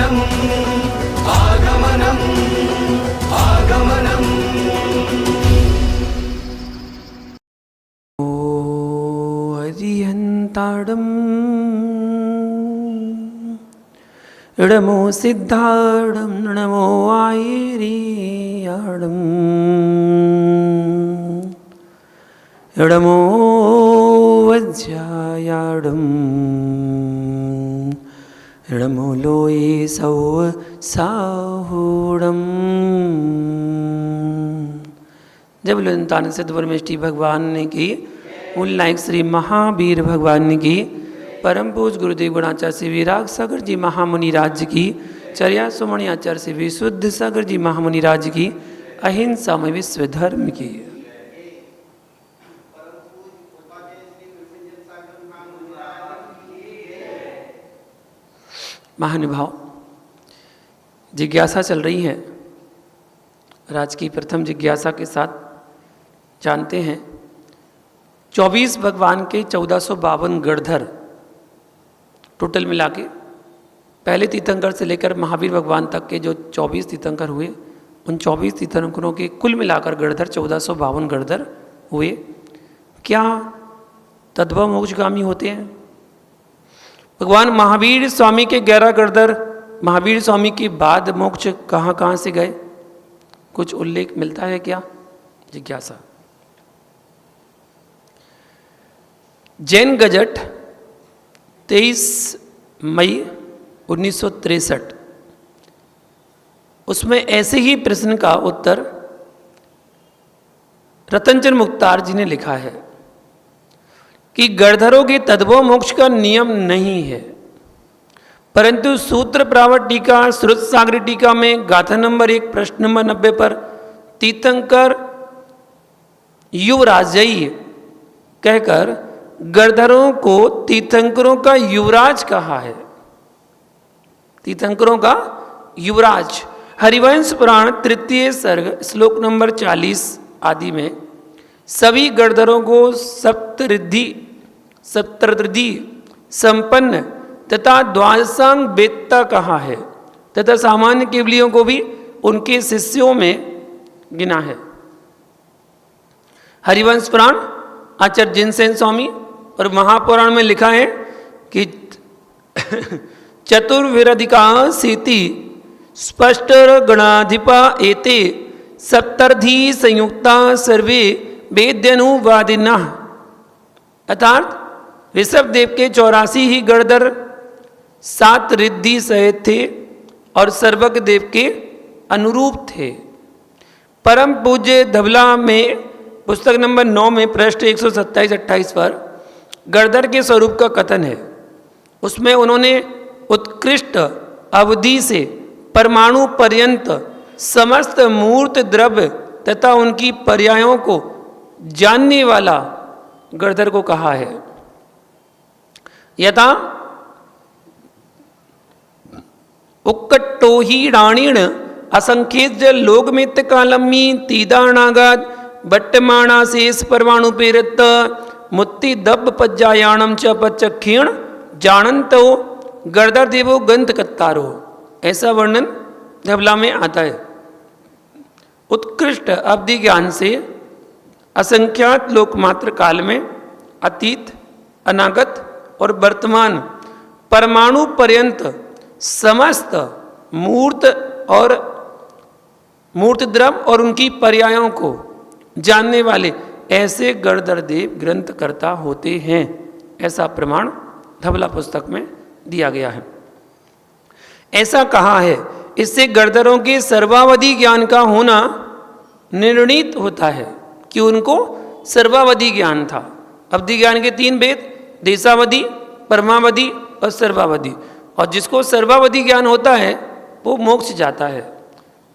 आगमनम् आगमनम् आगमनम्। ओ हरिहन्ताडम् नमो सिद्धाडं नमो आयिरियाडं नमो वज्रायाडं नमो लोये सौ साहूडम। जब ललितानंद सिद्ध परमेष्ठी भगवान ने की, मूल नायक श्री महावीर भगवान ने की, परम पूज गुरुदेव गुणाचार्य श्री विराग सागर जी महामुनि राज्य की, चर्या सुमणि आचार्य श्री विशुद्ध सागर जी महामुनि राज्य की, अहिंसा में विश्व धर्म की। महानुभाव, जिज्ञासा चल रही है। राज की प्रथम जिज्ञासा के साथ जानते हैं 24 भगवान के 1452 गणधर टोटल मिला के, पहले तीर्थंकर से लेकर महावीर भगवान तक के जो 24 तीर्थंकर हुए, उन 24 तीर्थंकरों के कुल मिलाकर गणधर 1452 गणधर हुए। क्या तद्भव मोक्षगामी होते हैं? भगवान महावीर स्वामी के 11 गणधर महावीर स्वामी के बाद मोक्ष कहाँ कहाँ से गए, कुछ उल्लेख मिलता है क्या? जिज्ञासा। जैन गजट 23 मई 1963, उसमें ऐसे ही प्रश्न का उत्तर रतनचंद मुख्तार जी ने लिखा है कि गणधरों के तद्भव मोक्ष का नियम नहीं है, परंतु सूत्र प्रावट टीका श्रुत सागरी टीका में गाथा नंबर 1 प्रश्न नंबर 90 पर तीर्थंकर युवराजयी कहकर गणधरों को तीर्थंकरों का युवराज कहा है। तीर्थंकरों का युवराज। हरिवंश पुराण तृतीय सर्ग श्लोक नंबर 40 आदि में सभी गणधरों को सप्तऋद्धि संपन्न तथा द्वादशांग वेत्ता कहा है, तथा सामान्य केवलियों को भी उनके शिष्यों में गिना है। हरिवंश पुराण आचार्य जिनसेन स्वामी और महापुराण में लिखा है कि चतुर्विरधिका सीति स्पष्ट गणाधिपा एते सप्तर्धि संयुक्ता सर्वे वेद्यनुवादिना। अर्थात ऋषभ देव के 84 ही गणधर 7 रिद्धि सहित थे और सर्वज्ञ देव के अनुरूप थे। परम पूज्य धवला में पुस्तक नंबर 9 में पृष्ठ 127-28 पर गणधर के स्वरूप का कथन है। उसमें उन्होंने उत्कृष्ट अवधि से परमाणु पर्यंत समस्त मूर्त द्रव्य तथा उनकी पर्यायों को जानने वाला गणधर को कहा है। यथा उक्कट्टो ही राणीण असंख्येज लोकमित कालमी तीदानागाद बट्टमाणा शेष परमाणु पेरत मुत्ति दब पज्जायाणम च पचक्षीण जानंतो गणधर देवो गंध कत्तारो। ऐसा वर्णन धवला में आता है। उत्कृष्ट अवधि ज्ञान से असंख्यात लोकमात्र काल में अतीत, अनागत और वर्तमान परमाणु पर्यंत समस्त मूर्त और मूर्त द्रव्य और उनकी पर्यायों को जानने वाले ऐसे गणधर देव ग्रंथकर्ता होते हैं। ऐसा प्रमाण धवला पुस्तक में दिया गया है। ऐसा कहा है। इससे गणधरों के सर्वावधि ज्ञान का होना निर्णीत होता है कि उनको सर्वावधि ज्ञान था। अवधि ज्ञान के 3 भेद, देशावधि, परमावधि और सर्वावधि। और जिसको सर्वावधि ज्ञान होता है वो मोक्ष जाता है।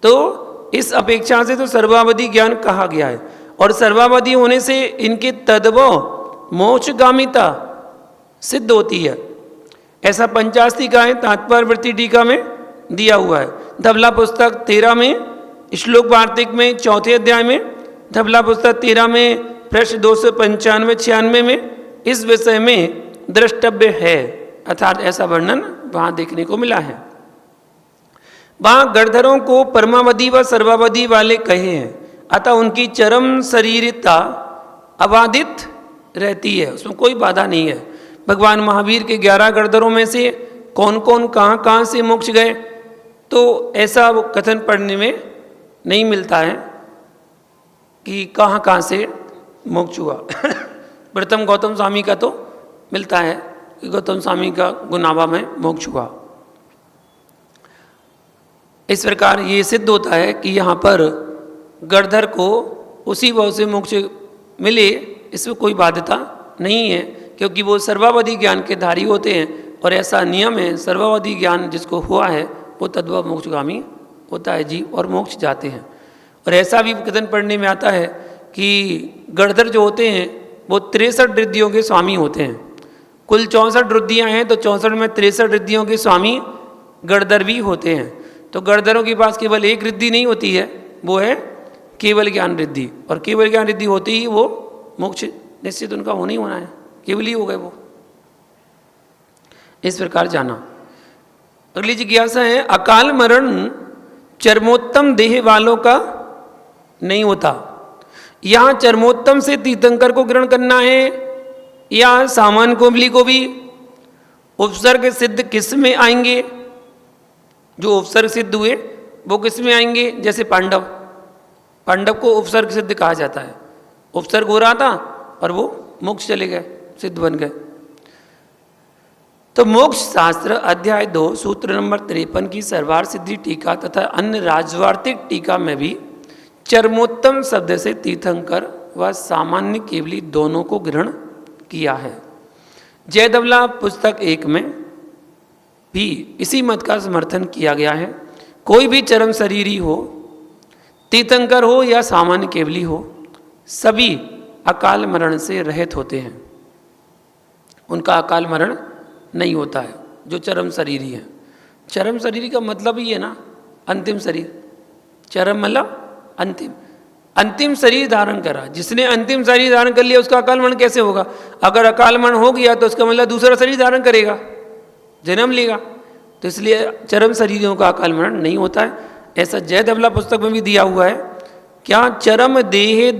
तो इस अपेक्षा से तो सर्वावधि ज्ञान कहा गया है। और सर्वावधि होने से इनके तद्भव मोक्षगामिता सिद्ध होती है। ऐसा 50 टीकाएं तात्पर्य वृत्ति टीका में दिया हुआ है। धवला पुस्तक 13 में श्लोक वार्तिक में 4थे अध्याय में, धवला पुस्तक 13 में पृष्ठ 295-96 में इस विषय में द्रष्टव्य है। अर्थात ऐसा वर्णन वहाँ देखने को मिला है। वहाँ गणधरों को परमावधि व सर्वावधि वाले कहे हैं, अतः उनकी चरम शरीरता अबाधित रहती है, उसमें कोई बाधा नहीं है। भगवान महावीर के 11 गणधरों में से कौन कौन कहाँ कहाँ से मोक्ष गए, तो ऐसा वो कथन पढ़ने में नहीं मिलता है कि कहाँ कहाँ से मोक्ष हुआ। प्रथम गौतम स्वामी का तो मिलता है कि गौतम स्वामी का गुनावा में मोक्ष हुआ। इस प्रकार ये सिद्ध होता है कि यहाँ पर गणधर को उसी भाव से मोक्ष मिले, इसमें कोई बाध्यता नहीं है, क्योंकि वो सर्वावधि ज्ञान के धारी होते हैं और ऐसा नियम है, सर्वावधि ज्ञान जिसको हुआ है वो तद्भव मोक्षगामी होता है जी, और मोक्ष जाते हैं। और ऐसा भी कथन पढ़ने में आता है कि गणधर जो होते हैं वो 63 रिद्धियों के स्वामी होते हैं। कुल 64 रिद्धियाँ हैं, तो 64 में 63 रिद्धियों के स्वामी गणधर भी होते हैं। तो गणधरों के पास केवल एक रिद्धि नहीं होती है, वो है केवल ज्ञान रिद्धि, और केवल ज्ञान रिद्धि होते ही वो मोक्ष निश्चित उनका होना ही होना है, केवल ही हो गए वो। इस प्रकार जाना। अगली जिज्ञासा है, अकाल मरण चरमोत्तम देह वालों का नहीं होता, यहाँ चरमोत्तम से तीर्थंकर को ग्रहण करना है या सामान्य कोमली को भी? उपसर्ग सिद्ध किस में आएंगे? जो उपसर्ग सिद्ध हुए वो किस में आएंगे? जैसे पांडव को उपसर्ग सिद्ध कहा जाता है, उपसर्ग हो रहा था और वो मोक्ष चले गए, सिद्ध बन गए। तो मोक्ष शास्त्र अध्याय 2 सूत्र नंबर 53 की सर्वार्थ सिद्धि टीका तथा अन्य राजवार्तिक टीका में भी चरमोत्तम शब्द से तीर्थंकर व सामान्य केवली दोनों को ग्रहण किया है। जयदवला पुस्तक 1 में भी इसी मत का समर्थन किया गया है। कोई भी चरम शरीरी हो, तीर्थंकर हो या सामान्य केवली हो, सभी अकाल मरण से रहित होते हैं, उनका अकाल मरण नहीं होता है जो चरम शरीरी है। चरम शरीरी का मतलब ही है ना अंतिम शरीर, चरम मतलब अंतिम शरीर धारण करा। जिसने अंतिम शरीर धारण कर लिया उसका अकाल मरण कैसे होगा? अगर अकाल मरण हो गया तो उसका मतलब दूसरा शरीर धारण करेगा, जन्म लेगा, तो इसलिए चरम शरीरों का अकाल मरण नहीं होता है। ऐसा जयदवला पुस्तक में भी दिया हुआ है। क्या चरम देह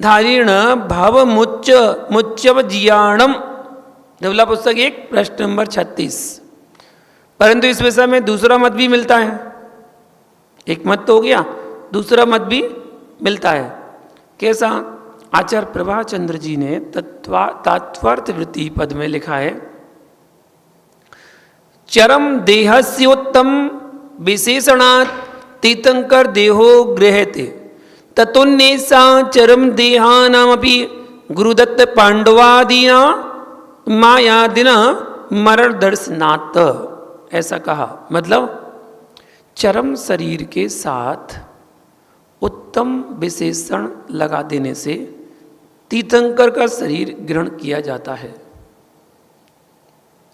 धारिण भव मुच्चव जियाणम, धवला पुस्तक 1 प्रश्न नंबर 36। परंतु इस विषय में दूसरा मत भी मिलता है। एक मत तो हो गया, दूसरा मत भी मिलता है। कैसा? आचार्य प्रभाचंद्र जी ने तात्पर्थ वृत्ति पद में लिखा है, चरम देहस्योत्तम विशेषणात् तीर्थंकर देहो गृह्यते ततोन्नेषा चरम देहानामपि गुरुदत्त पांडवादीना मायादिना मरण दर्शनात्। ऐसा कहा, मतलब चरम शरीर के साथ उत्तम विशेषण लगा देने से तीर्थंकर का शरीर ग्रहण किया जाता है।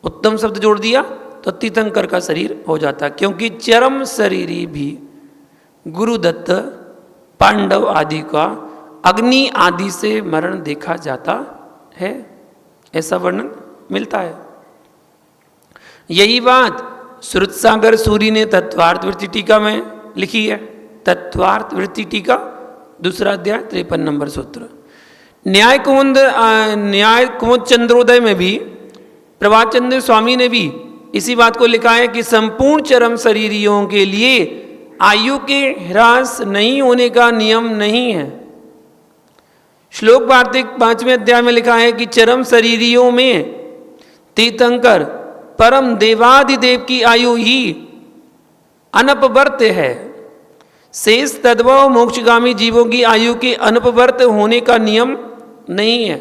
उत्तम शब्द जोड़ दिया तो तीर्थंकर का शरीर हो जाता है, क्योंकि चरम शरीरी भी गुरुदत्त पांडव आदि का अग्नि आदि से मरण देखा जाता है, ऐसा वर्णन मिलता है। यही बात श्रुतसागर सूरी ने तत्वार्थ वृत्ति टीका में लिखी है। तत्वार्थ वृत्ति टीका 2 अध्याय 53 नंबर सूत्र। न्याय कुमुद चंद्रोदय में भी प्रभाचंद्र स्वामी ने भी इसी बात को लिखा है कि संपूर्ण चरम शरीरियों के लिए आयु के ह्रास नहीं होने का नियम नहीं है। श्लोक वार्तिक 5वें अध्याय में लिखा है कि चरम शरीरियों में तीर्थंकर परम देवाधिदेव की आयु ही अनपवर्त है। शेष तद्भव मोक्षगामी जीवों की आयु के अनपवर्त होने का नियम नहीं है।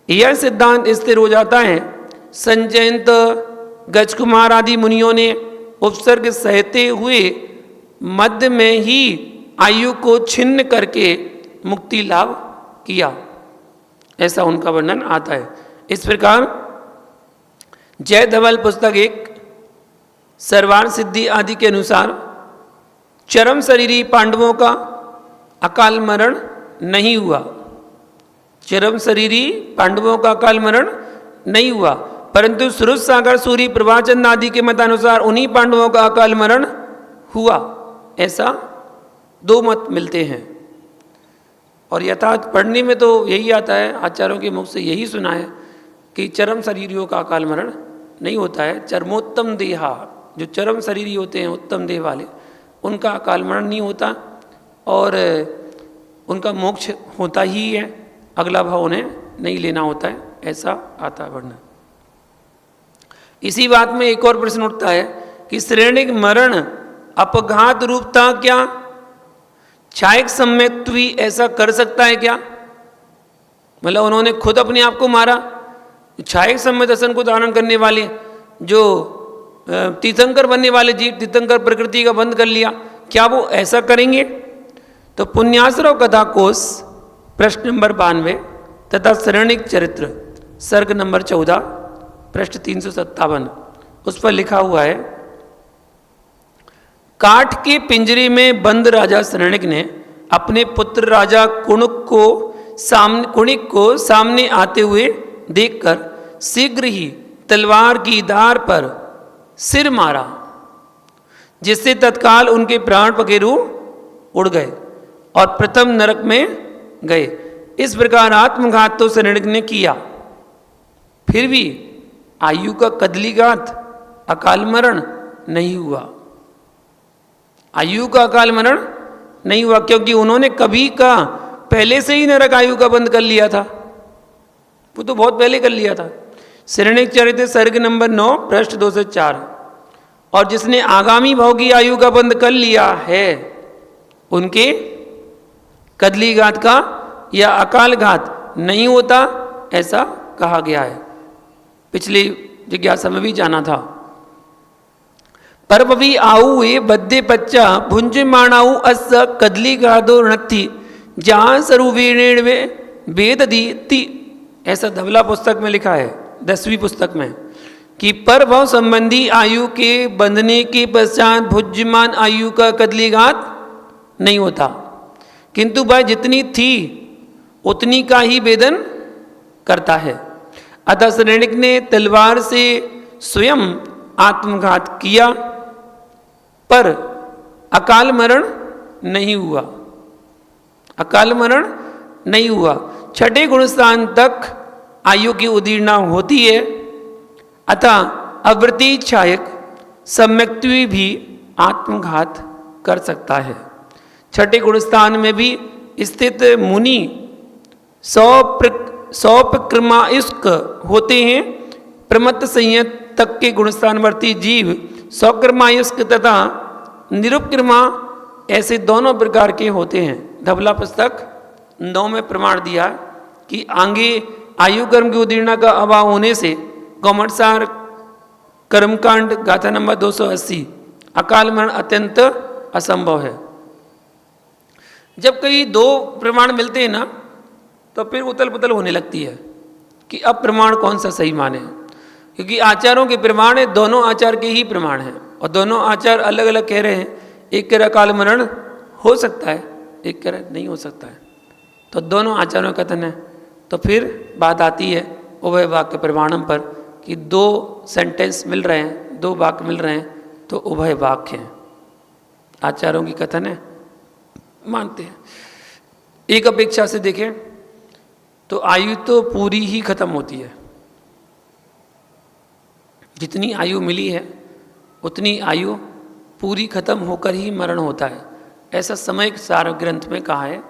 यह सिद्धांत स्थिर हो जाता है संजयंत गजकुमार आदि मुनियों ने उपसर्ग सहते हुए मध्य में ही आयु को छिन्न करके मुक्ति लाभ किया, ऐसा उनका वर्णन आता है। इस प्रकार जयधवल पुस्तक 1 सर्वार्थ सिद्धि आदि के अनुसार चरम शरीरी पांडवों का अकाल मरण नहीं हुआ। चरम शरीरी पांडवों का अकाल मरण नहीं हुआ, परंतु सुरुज सागर सूरी प्रभाचंद आदि के मतानुसार उन्हीं पांडवों का अकाल मरण हुआ, ऐसा दो मत मिलते हैं। और यथार्थ पढ़ने में तो यही आता है, आचार्यों के मुख से यही सुना है कि चरम शरीरियों का अकाल मरण नहीं होता है। चरमोत्तम देहा, जो चरम शरीरी होते हैं, उत्तम देह वाले, उनका अकाल मरण नहीं होता और उनका मोक्ष होता ही है, अगला भाव उन्हें नहीं लेना होता है, ऐसा आता है वर्णन। इसी बात में एक और प्रश्न उठता है कि श्रेणिक मरण अपघात रूप था क्या? छायक सम्यक्त्वी ऐसा कर सकता है क्या? मतलब उन्होंने खुद अपने आप को मारा। छायक सम्यक दर्शन को धारण करने वाले, जो तीर्थंकर बनने वाले जीव, तीर्थंकर प्रकृति का बंद कर लिया, क्या वो ऐसा करेंगे? तो पुण्याश्रव कथा कोश प्रश्न नंबर 92 तथा श्रेणिक चरित्र सर्ग नंबर 14 पृष्ठ 357 उस पर लिखा हुआ है, काठ के पिंजरे में बंद राजा श्रेणिक ने अपने पुत्र राजा कुणिक को सामने आते हुए देखकर शीघ्र ही तलवार की धार पर सिर मारा, जिससे तत्काल उनके प्राण पखेरु उड़ गए और प्रथम नरक में गए। इस प्रकार आत्मघात तो श्रेणिक ने किया, फिर भी आयु का कदलीघात अकाल मरण नहीं हुआ। आयु का अकाल मरण नहीं हुआ क्योंकि उन्होंने कभी का पहले से ही नरक आयु का बंद कर लिया था, वो तो बहुत पहले कर लिया था। श्रेणिक चरित्र सर्ग नंबर 9 पृष्ठ 2 से 4। और जिसने आगामी भाव की आयु का बंद कर लिया है, उनके कदलीघात का या अकाल घात नहीं होता, ऐसा कहा गया है। पिछली जिज्ञासा में भी जाना था। परपवी आऊ ये बद्दे पच्चा भुंज माणाऊ अस कदली गादो नथी जहां सरुवीण में वेद दी ती, ऐसा धवला पुस्तक में लिखा है, 10वीं पुस्तक में, कि परभव संबंधी आयु के बंधने के पश्चात भुज्यमान आयु का कदलीघात नहीं होता, किंतु वह जितनी थी उतनी का ही वेदन करता है। अतः श्रेणिक ने तलवार से स्वयं आत्मघात किया, पर अकाल मरण नहीं हुआ, अकाल मरण नहीं हुआ। छठे गुणस्थान तक आयु की उदीर्णा होती है, अतः अवृत्ति छायक सम्यक्त्वी भी आत्मघात कर सकता है। छठे गुणस्थान में भी स्थित मुनि सौपक्रमायुष्क होते हैं। प्रमत्त संयत तक के गुणस्थानवर्ती जीव सौक्रमायुष्क तथा निरुपक्रमा ऐसे दोनों प्रकार के होते हैं। धवला पुस्तक 9 में प्रमाण दिया कि आगे आयु कर्म की उदीर्णा का अभाव होने से गौमटसार कर्मकांड गाथा नंबर 280 अकाल मरण अत्यंत असंभव है। जब कई दो प्रमाण मिलते हैं ना, तो फिर उतल पुतल होने लगती है कि अब प्रमाण कौन सा सही माने, क्योंकि आचारों के प्रमाण है, दोनों आचार के ही प्रमाण हैं और दोनों आचार अलग अलग कह रहे हैं। एक कह रहा अकाल मरण हो सकता है, एक कह रहा नहीं हो सकता है, तो दोनों आचार्यों का कथन है। तो फिर बात आती है उभय वाक्य प्रमाणम पर कि दो सेंटेंस मिल रहे हैं, दो वाक्य मिल रहे हैं, तो उभय वाक्य हैं, आचार्यों की कथन है, मानते हैं। एक अपेक्षा से देखें तो आयु तो पूरी ही खत्म होती है, जितनी आयु मिली है उतनी आयु पूरी खत्म होकर ही मरण होता है। ऐसा सामयिक सार ग्रंथ में कहा है,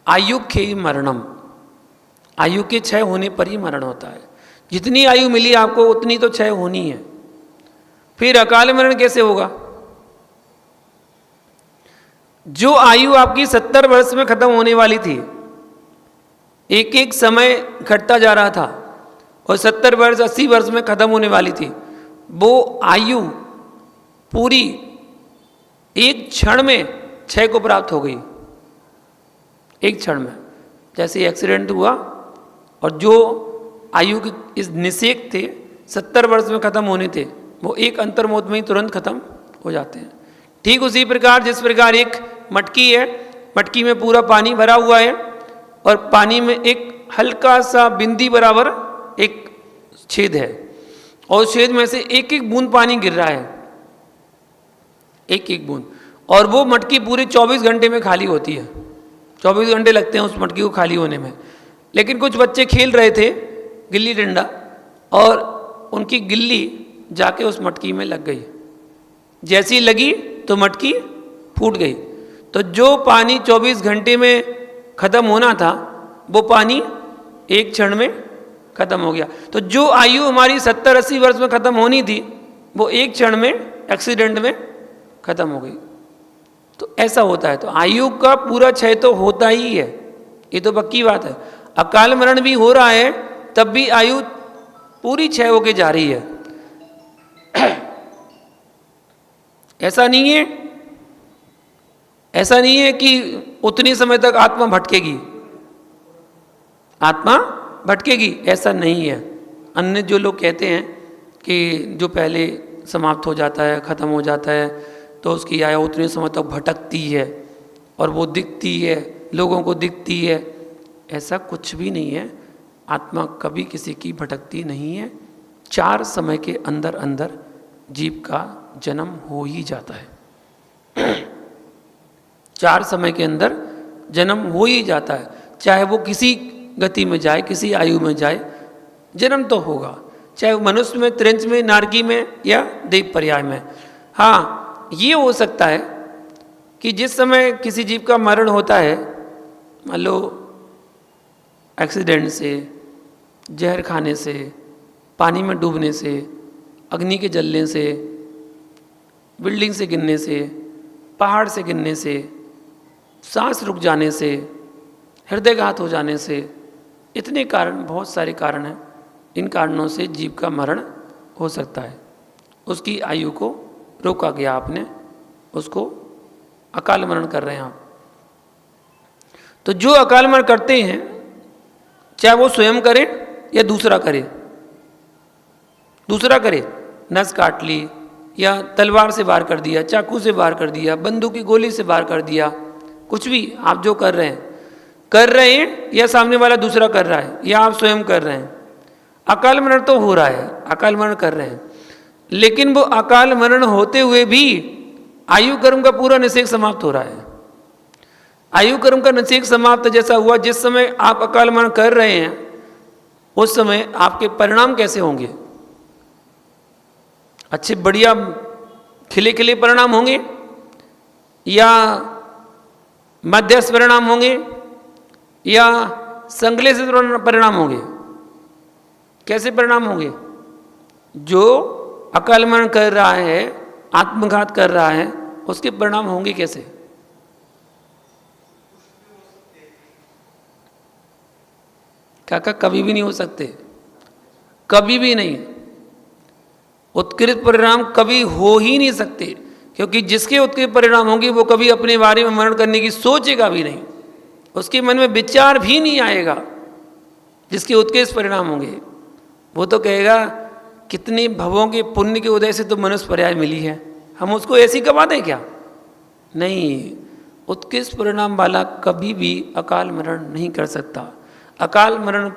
आयु खे मरणम, आयु के क्षय होने पर ही मरण होता है। जितनी आयु मिली आपको उतनी तो क्षय होनी है, फिर अकाल मरण कैसे होगा? जो आयु आपकी 70 वर्ष में खत्म होने वाली थी, एक एक समय घटता जा रहा था और 70 वर्ष 80 वर्ष में खत्म होने वाली थी, वो आयु पूरी एक क्षण में क्षय को प्राप्त हो गई। एक क्षण में जैसे एक्सीडेंट हुआ और जो आयु के इस निषेक थे 70 वर्ष में खत्म होने थे, वो एक अंतर्मोद में ही तुरंत खत्म हो जाते हैं। ठीक उसी प्रकार जिस प्रकार एक मटकी है, मटकी में पूरा पानी भरा हुआ है और पानी में एक हल्का सा बिंदी बराबर एक छेद है, और छेद में से एक एक बूंद पानी गिर रहा है, एक एक बूंद, और वो मटकी पूरे 24 घंटे में खाली होती है। 24 घंटे लगते हैं उस मटकी को खाली होने में। लेकिन कुछ बच्चे खेल रहे थे गिल्ली डंडा, और उनकी गिल्ली जाके उस मटकी में लग गई। जैसी लगी तो मटकी फूट गई। तो जो पानी 24 घंटे में ख़त्म होना था वो पानी एक क्षण में ख़त्म हो गया। तो जो आयु हमारी 70-80 वर्ष में ख़त्म होनी थी वो एक क्षण में एक्सीडेंट में ख़त्म हो गई। तो ऐसा होता है। तो आयु का पूरा क्षय तो होता ही है, ये तो पक्की बात है। अकाल मरण भी हो रहा है तब भी आयु पूरी क्षय होके जा रही है। ऐसा नहीं है कि उतनी समय तक आत्मा भटकेगी, आत्मा भटकेगी, ऐसा नहीं है। अन्य जो लोग कहते हैं कि जो पहले समाप्त हो जाता है, ख़त्म हो जाता है, तो उसकी आयु उतने समय तक भटकती है और वो दिखती है, लोगों को दिखती है। ऐसा कुछ भी नहीं है। आत्मा कभी किसी की भटकती नहीं है। 4 समय के अंदर अंदर जीव का जन्म हो ही जाता है। 4 समय के अंदर जन्म हो ही जाता है। चाहे वो किसी गति में जाए, किसी आयु में जाए, जन्म तो होगा। चाहे वो मनुष्य में, त्रिंच में, नारकी में या देव पर्याय में। हाँ, ये हो सकता है कि जिस समय किसी जीव का मरण होता है, मान लो एक्सीडेंट से, जहर खाने से, पानी में डूबने से, अग्नि के जलने से, बिल्डिंग से गिरने से, पहाड़ से गिरने से, सांस रुक जाने से, हृदयघात हो जाने से, इतने कारण, बहुत सारे कारण हैं। इन कारणों से जीव का मरण हो सकता है। उसकी आयु को रोका गया, आपने उसको अकाल मरण कर रहे हैं आप। तो जो अकाल मरण करते हैं, चाहे वो स्वयं करे या दूसरा करे, नस काट ली या तलवार से वार कर दिया, चाकू से वार कर दिया, बंदूक की गोली से वार कर दिया, कुछ भी आप जो कर रहे हैं या सामने वाला दूसरा कर रहा है या आप स्वयं कर रहे हैं, अकाल मरण तो हो रहा है, अकाल मरण कर रहे हैं। लेकिन वो अकाल मरण होते हुए भी आयु कर्म का पूरा निषेध समाप्त हो रहा है। आयु कर्म का निषेध समाप्त जैसा हुआ, जिस समय आप अकाल मरण कर रहे हैं उस समय आपके परिणाम कैसे होंगे? अच्छे बढ़िया खिले खिले परिणाम होंगे या मध्यस्थ परिणाम होंगे या संश्लेषित परिणाम होंगे? कैसे परिणाम होंगे? जो अकाल मरण कर रहा है, आत्मघात कर रहा है, उसके परिणाम होंगे कैसे? काका कभी भी नहीं हो सकते, कभी भी नहीं। उत्कृष्ट परिणाम कभी हो ही नहीं सकते, क्योंकि जिसके उत्कृष्ट परिणाम होंगे वो कभी अपने बारे में मरण करने की सोचेगा भी नहीं, उसके मन में विचार भी नहीं आएगा। जिसके उत्कृष्ट परिणाम होंगे वो तो कहेगा कितने भवों के पुण्य के उदय से तो मनुष्य पर्याय मिली है, हम उसको ऐसी गवा दें क्या? नहीं, उत्कृष्ट परिणाम वाला कभी भी अकाल मरण नहीं कर सकता। अकाल मरण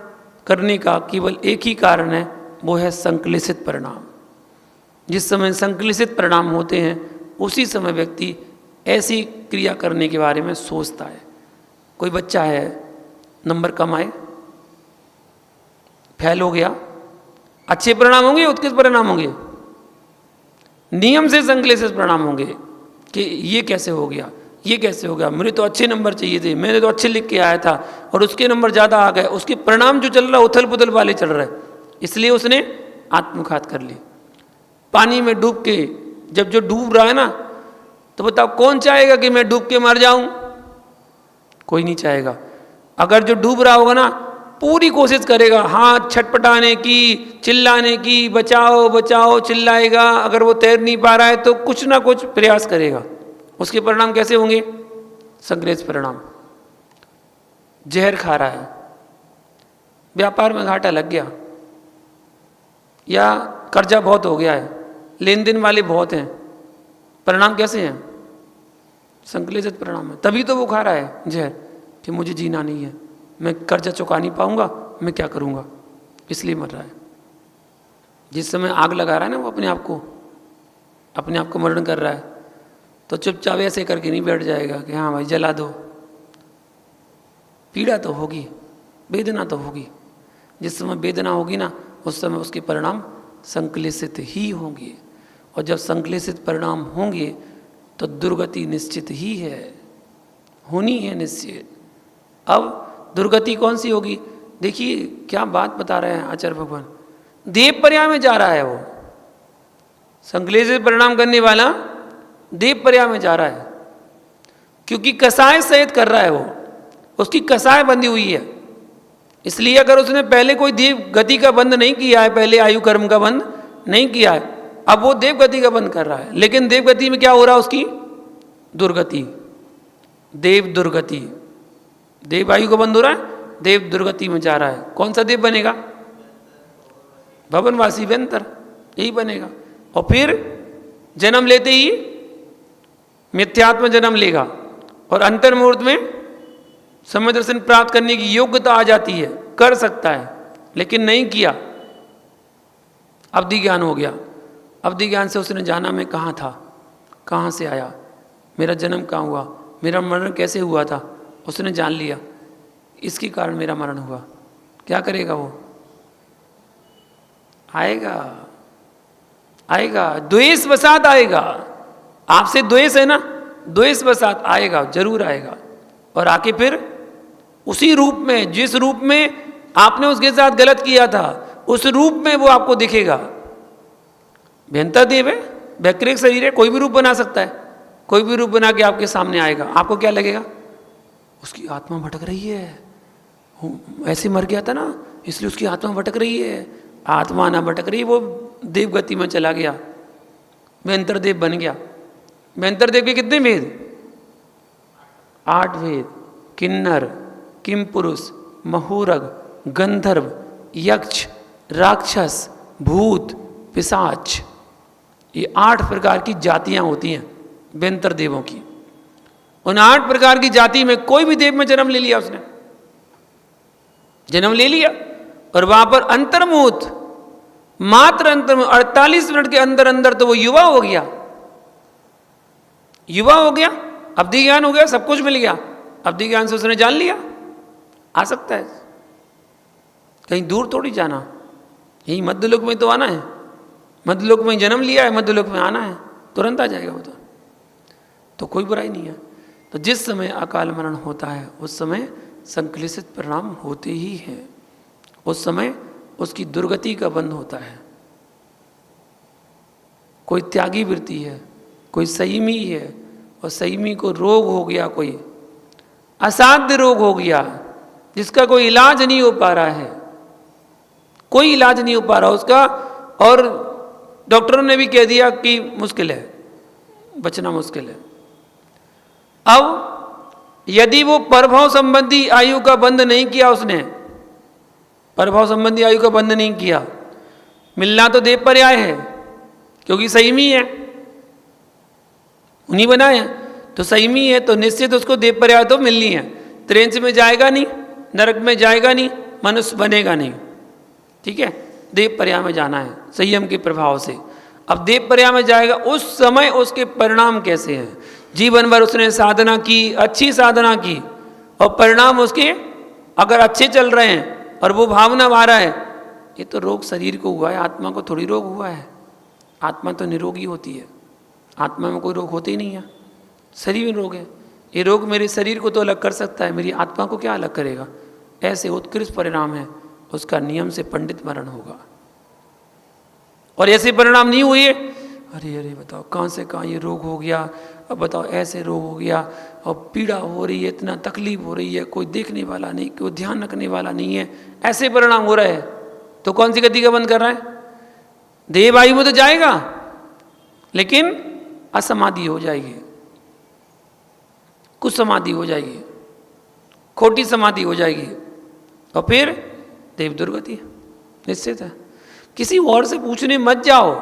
करने का केवल एक ही कारण है, वो है संश्लेषित परिणाम। जिस समय संश्लेषित परिणाम होते हैं उसी समय व्यक्ति ऐसी क्रिया करने के बारे में सोचता है। कोई बच्चा है, नंबर कम आए, फेल हो गया, अच्छे परिणाम होंगे, उत्कृष्ट परिणाम होंगे, नियम से संश्लेषित परिणाम होंगे कि ये कैसे हो गया, ये कैसे हो गया, मुझे तो अच्छे नंबर चाहिए थे, मैंने तो अच्छे लिख के आया था और उसके नंबर ज़्यादा आ गए। उसके परिणाम जो चल रहा है उथल पुथल वाले चल रहे हैं, इसलिए उसने आत्मघात कर ली। पानी में डूब के, जब जो डूब रहा है ना, तो बताओ कौन चाहेगा कि मैं डूब के मर जाऊं? कोई नहीं चाहेगा। अगर जो डूब रहा होगा ना, पूरी कोशिश करेगा हाथ छटपटाने की, चिल्लाने की, बचाओ बचाओ चिल्लाएगा। अगर वो तैर नहीं पा रहा है तो कुछ ना कुछ प्रयास करेगा। उसके परिणाम कैसे होंगे? संश्लेषित परिणाम। जहर खा रहा है, व्यापार में घाटा लग गया, या कर्जा बहुत हो गया है, लेन देन वाले बहुत हैं, परिणाम कैसे हैं? संश्लेषित परिणाम है। तभी तो वो खा रहा है जहर कि मुझे जीना नहीं है, मैं कर्जा चुका नहीं पाऊंगा, मैं क्या करूंगा, इसलिए मर रहा है। जिस समय आग लगा रहा है ना वो अपने आप को मरण कर रहा है, तो चुपचाप ऐसे करके नहीं बैठ जाएगा कि हाँ भाई जला दो। पीड़ा तो होगी, वेदना तो होगी। जिस समय वेदना होगी ना उस समय उसके परिणाम संक्लेशित ही होंगे, और जब संक्लेशित परिणाम होंगे तो दुर्गति निश्चित ही है, होनी है निश्चित। अब दुर्गति कौन सी होगी? देखिए क्या बात बता रहे हैं आचार्य भगवान। देव पर्याय में जा रहा है वो, संक्लेशित परिणाम करने वाला देव पर्याय में जा रहा है, क्योंकि कसाय सहित कर रहा है वो, उसकी कसाय बंधी हुई है। इसलिए अगर उसने पहले कोई देव गति का बंध नहीं किया है, पहले आयु कर्म का बंध नहीं किया है, अब वो देव गति का बंध कर रहा है। लेकिन देव गति में क्या हो रहा है? उसकी दुर्गति, देव दुर्गति। देव आयु का बंध हो रहा है, देव दुर्गति में जा रहा है। कौन सा देव बनेगा? भवनवासी व्यंतर, यही बनेगा। और फिर जन्म लेते ही मिथ्यात्म जन्म लेगा, और अंतर मुहूर्त में समय दर्शन प्राप्त करने की योग्यता आ जाती है, कर सकता है, लेकिन नहीं किया। अवधि ज्ञान हो गया। अवधि ज्ञान से उसने जाना मैं कहाँ था, कहाँ से आया, मेरा जन्म कहाँ हुआ, मेरा मरण कैसे हुआ था, उसने जान लिया, इसके कारण मेरा मरण हुआ। क्या करेगा वो? आएगा द्वेष वसात आएगा। आपसे द्वेष है ना, द्वेष वसात आएगा, जरूर आएगा। और आके फिर उसी रूप में, जिस रूप में आपने उसके साथ गलत किया था, उस रूप में वो आपको दिखेगा। भयंकर देव है, वैकृत शरीर है, कोई भी रूप बना सकता है, कोई भी रूप बना के आपके सामने आएगा। आपको क्या लगेगा? उसकी आत्मा भटक रही है, ऐसे मर गया था ना इसलिए उसकी आत्मा भटक रही है। आत्मा ना भटक रही, वो देव गति में चला गया, भयंकर देव बन गया। भयंकर देव के कितने भेद? 8 भेद। किन्नर, किम पुरुष, महूरग, गंधर्व, यक्ष, राक्षस, भूत, पिशाच, ये 8 प्रकार की जातियां होती हैं भयंकर देवों की। उन 8 प्रकार की जाति में कोई भी देव में जन्म ले लिया, उसने जन्म ले लिया, और वहां पर अंतर्मुहूर्त, मात्र अंतर्मुहूर्त 48 मिनट के अंदर अंदर तो वो युवा हो गया, युवा हो गया, अवधि ज्ञान हो गया, सब कुछ मिल गया। अवधि ज्ञान से उसने जान लिया आ सकता है, कहीं दूर थोड़ी जाना, यही मध्यलोक में तो आना है, मध्यलोक में जन्म लिया है, मध्यलोक में आना है, तुरंत आ जाएगा वो तो कोई बुराई नहीं है। तो जिस समय अकाल मरण होता है उस समय संक्लेशित परिणाम होते ही हैं, उस समय उसकी दुर्गति का बंध होता है। कोई त्यागी वृत्ति है, कोई संयमी है, और संयमी को रोग हो गया, कोई असाध्य रोग हो गया जिसका कोई इलाज नहीं हो पा रहा है, कोई इलाज नहीं हो पा रहा उसका, और डॉक्टरों ने भी कह दिया कि मुश्किल है, बचना मुश्किल है। अब यदि वो परभव संबंधी आयु का बंध नहीं किया, उसने परभव संबंधी आयु का बंध नहीं किया, मिलना तो देव पर्याय है क्योंकि संयमी है, उन्हीं बनाए हैं, तो संयमी है तो निश्चित उसको देव पर्याय तो मिलनी है। त्रेंच में जाएगा नहीं, नरक में जाएगा नहीं, मनुष्य बनेगा नहीं, ठीक है, देव पर्याय में जाना है संयम के प्रभाव से। अब देव पर्याय में जाएगा, उस समय उसके परिणाम कैसे हैं? जीवन भर उसने साधना की, अच्छी साधना की, और परिणाम उसके अगर अच्छे चल रहे हैं और वो भावना आ रहा है, ये तो रोग शरीर को हुआ है, आत्मा को थोड़ी रोग हुआ है। आत्मा तो निरोगी होती है, आत्मा में कोई रोग होते ही नहीं है, शरीर में रोग है। ये रोग मेरे शरीर को तो अलग कर सकता है, मेरी आत्मा को क्या अलग करेगा? ऐसे उत्कृष्ट परिणाम है, उसका नियम से पंडित मरण होगा। और ऐसे परिणाम नहीं हुए, अरे बताओ कहाँ से कहाँ ये रोग हो गया, अब बताओ ऐसे रोग हो गया और पीड़ा हो रही है, इतना तकलीफ हो रही है, कोई देखने वाला नहीं, कोई ध्यान रखने वाला नहीं है, ऐसे परिणाम हो रहे हैं, तो कौन सी गति का बंद कर रहा है? देव आयु में तो जाएगा लेकिन असमाधि हो जाएगी, कुछ समाधि हो जाएगी, खोटी समाधि हो जाएगी, और फिर देव दुर्गति निश्चित है। किसी और से पूछने मत जाओ,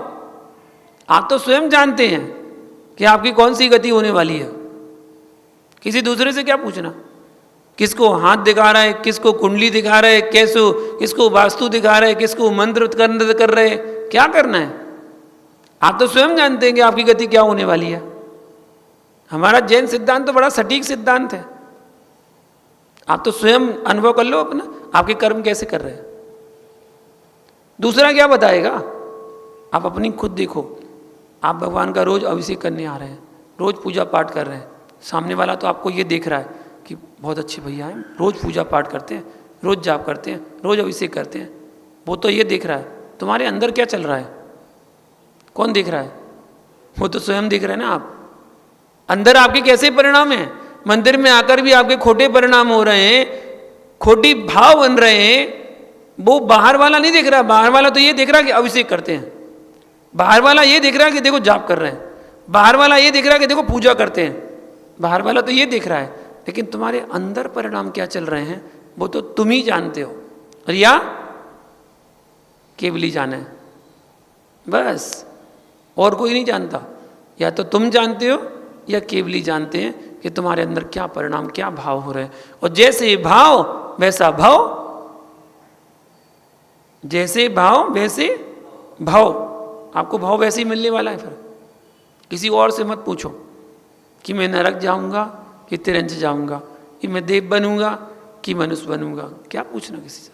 आप तो स्वयं जानते हैं कि आपकी कौन सी गति होने वाली है, किसी दूसरे से क्या पूछना। किसको हाथ दिखा रहा है, किसको कुंडली दिखा रहा है, किसको वास्तु दिखा रहा है, किसको मंत्र कर रहे हैं, क्या करना है? आप तो स्वयं जानते हैं कि आपकी गति क्या होने वाली है। हमारा जैन सिद्धांत तो बड़ा सटीक सिद्धांत है। आप तो स्वयं अनुभव कर लो अपना, आपके कर्म कैसे कर रहे हैं। दूसरा क्या बताएगा? आप अपनी खुद देखो। आप भगवान का रोज अभिषेक करने आ रहे हैं, रोज पूजा पाठ कर रहे हैं, सामने वाला तो आपको ये देख रहा है कि बहुत अच्छे भैया हैं, रोज पूजा पाठ करते हैं, रोज जाप करते हैं, रोज अभिषेक करते हैं। वो तो ये देख रहा है, तुम्हारे अंदर क्या चल रहा है कौन देख रहा है? वो तो स्वयं देख रहे हैं ना आप। अंदर आपके कैसे परिणाम हैं? मंदिर में आकर भी आपके खोटे परिणाम हो रहे हैं, खोटी भाव बन रहे हैं। वो बाहर वाला नहीं देख रहा। बाहर वाला तो ये देख रहा है कि अभिषेक करते हैं, बाहर वाला ये देख रहा है कि देखो जाप कर रहे हैं, बाहर वाला ये देख रहा है कि देखो पूजा करते हैं, बाहर वाला तो ये देख रहा है। लेकिन तुम्हारे अंदर परिणाम क्या चल रहे हैं वो तो तुम ही जानते हो, और या केवल ही जाना है, बस और कोई नहीं जानता। या तो तुम जानते हो या केवल ही जानते हैं कि तुम्हारे अंदर क्या परिणाम, क्या भाव हो रहे हैं। और जैसे भाव वैसा भाव, जैसे भाव वैसे भाव। आपको भाव वैसे ही मिलने वाला है। फिर किसी और से मत पूछो कि मैं नरक जाऊंगा कि तिरंज जाऊंगा, कि मैं देव बनूंगा कि मनुष्य बनूंगा। क्या पूछना किसी से?